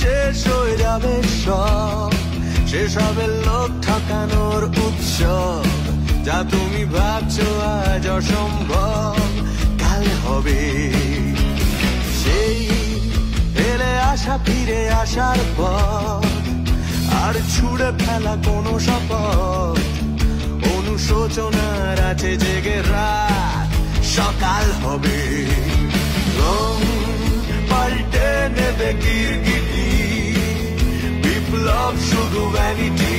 শেষ হয়ে যাবে সব, শেষ হবে লোক ঠকানোর উৎসব। যা তুমি ভাবছো আজ অসম্ভব, কাল হবে। সেই ফেলে আসা ফিরে আসার পর, আর ছুড়ে ফেলা কোনো শপথ, অনুশোচনার আছে জেগে রাত, সকাল হবে। রং পাল্টে নেবে গিরগিটি, বিপ্লব শুধু ভ্যানিটি।